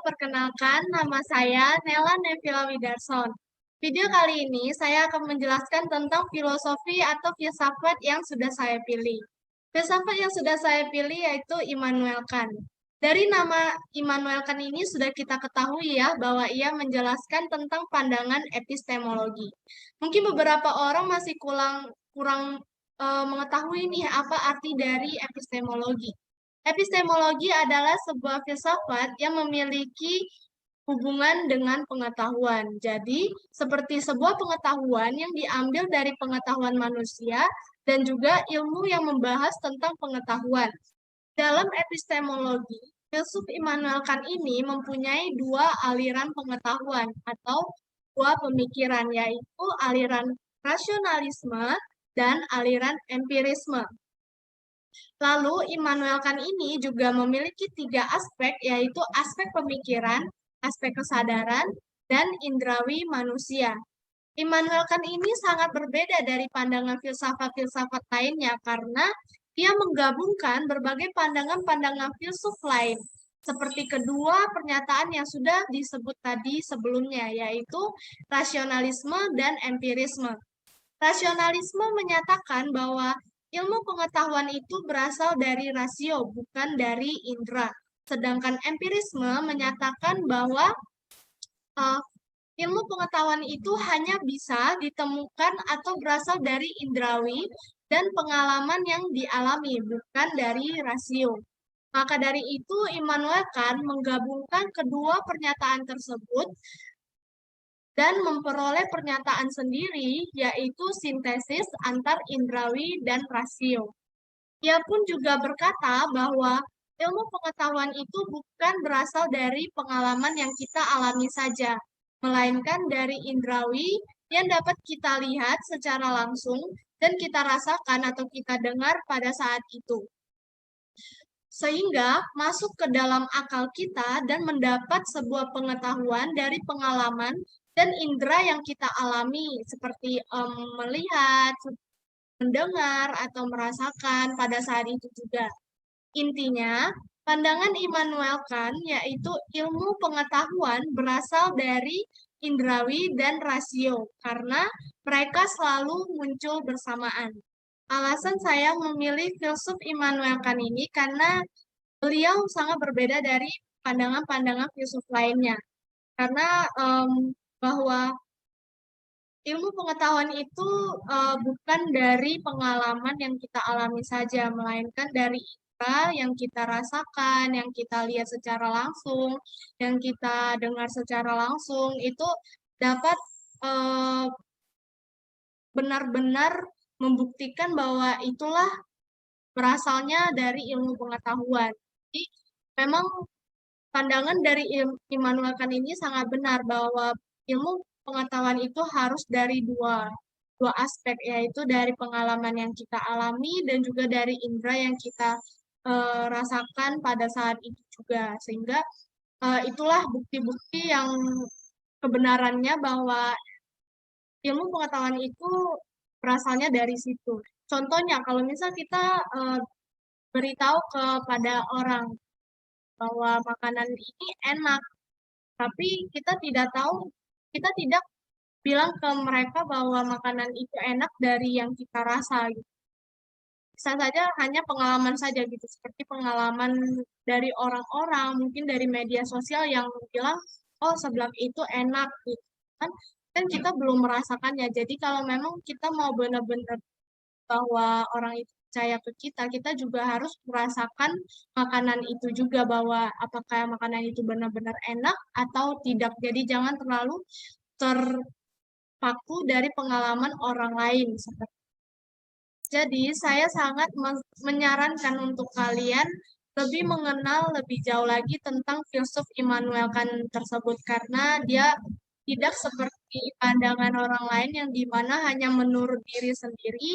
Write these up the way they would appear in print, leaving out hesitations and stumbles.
perkenalkan nama saya Nela Nevila Widarson. Video kali ini saya akan menjelaskan tentang filosofi atau filsafat yang sudah saya pilih. Filsafat yang sudah saya pilih yaitu Immanuel Kant. Dari nama Immanuel Kant ini sudah kita ketahui ya bahwa ia menjelaskan tentang pandangan epistemologi. Mungkin beberapa orang masih kurang mengetahui nih apa arti dari epistemologi. Epistemologi adalah sebuah filsafat yang memiliki hubungan dengan pengetahuan. Jadi, seperti sebuah pengetahuan yang diambil dari pengetahuan manusia dan juga ilmu yang membahas tentang pengetahuan. Dalam epistemologi, filsuf Immanuel Kant ini mempunyai dua aliran pengetahuan atau dua pemikiran, yaitu aliran rasionalisme dan aliran empirisme. Lalu, Immanuel Kant ini juga memiliki tiga aspek, yaitu aspek pemikiran, aspek kesadaran, dan indrawi manusia. Immanuel Kant ini sangat berbeda dari pandangan filsafat-filsafat lainnya karena dia menggabungkan berbagai pandangan-pandangan filsuf lain, seperti kedua pernyataan yang sudah disebut tadi sebelumnya, yaitu rasionalisme dan empirisme. Rasionalisme menyatakan bahwa ilmu pengetahuan itu berasal dari rasio, bukan dari indera. Sedangkan empirisme menyatakan bahwa uh, ilmu pengetahuan itu hanya bisa ditemukan atau berasal dari indrawi dan pengalaman yang dialami, bukan dari rasio. Maka dari itu, Immanuel Kant menggabungkan kedua pernyataan tersebut dan memperoleh pernyataan sendiri, yaitu sintesis antar indrawi dan rasio. Ia pun juga berkata bahwa ilmu pengetahuan itu bukan berasal dari pengalaman yang kita alami saja, melainkan dari indrawi yang dapat kita lihat secara langsung dan kita rasakan atau kita dengar pada saat itu. Sehingga masuk ke dalam akal kita dan mendapat sebuah pengetahuan dari pengalaman dan indera yang kita alami, seperti melihat, mendengar, atau merasakan pada saat itu juga. Intinya, pandangan Immanuel Kant yaitu ilmu pengetahuan berasal dari indrawi dan rasio, karena mereka selalu muncul bersamaan. Alasan saya memilih filsuf Immanuel Kant ini karena beliau sangat berbeda dari pandangan-pandangan filsuf lainnya. Karena bahwa ilmu pengetahuan itu bukan dari pengalaman yang kita alami saja, melainkan dari indera yang kita rasakan, yang kita lihat secara langsung, yang kita dengar secara langsung, itu dapat eh, benar-benar membuktikan bahwa itulah berasalnya dari ilmu pengetahuan. Jadi, memang pandangan dari Immanuel Kant ini sangat benar bahwa ilmu pengetahuan itu harus dari dua aspek, yaitu dari pengalaman yang kita alami dan juga dari indera yang kita rasakan pada saat itu juga. Sehingga itulah bukti-bukti yang kebenarannya bahwa ilmu pengetahuan itu berasalnya dari situ. Contohnya, kalau misal kita beritahu kepada orang bahwa makanan ini enak, tapi kita tidak tahu, kita tidak bilang ke mereka bahwa makanan itu enak dari yang kita rasa gitu. Bisa saja hanya pengalaman saja gitu, seperti pengalaman dari orang-orang, mungkin dari media sosial yang bilang, oh seblak itu enak gitu kan. Dan kita belum merasakannya. Jadi kalau memang kita mau benar-benar bahwa orang itu percaya ke kita, kita juga harus merasakan makanan itu juga bahwa apakah makanan itu benar-benar enak atau tidak. Jadi jangan terlalu terpaku dari pengalaman orang lain. Jadi saya sangat menyarankan untuk kalian lebih mengenal lebih jauh lagi tentang filsuf Immanuel Kant tersebut karena dia tidak seperti pandangan orang lain yang dimana hanya menurut diri sendiri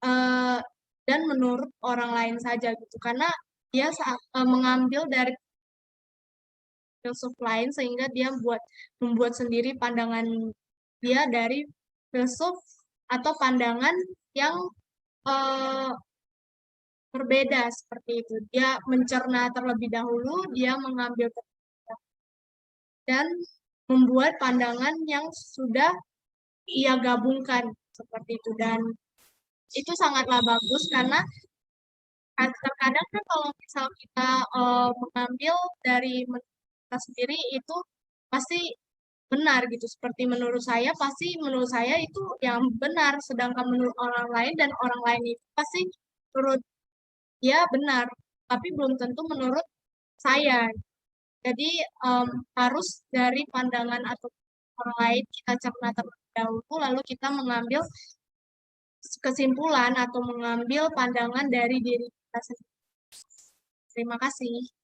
eh, dan menurut orang lain saja gitu karena dia mengambil dari filsuf lain sehingga dia membuat sendiri pandangan dia dari filsuf atau pandangan yang eh, berbeda seperti itu. Dia mencerna terlebih dahulu, dia mengambil terlebih dahulu. dan membuat pandangan yang sudah ia gabungkan seperti itu. Dan itu sangatlah bagus karena terkadang kan kalau misal kita mengambil dari kita sendiri itu pasti benar gitu. Seperti menurut saya itu yang benar, sedangkan menurut orang lain dan orang lain itu pasti menurut dia benar, tapi belum tentu menurut saya. Jadi harus dari pandangan atau orang lain kita cerna terlebih dahulu, lalu kita mengambil kesimpulan atau mengambil pandangan dari diri kita sendiri. Terima kasih.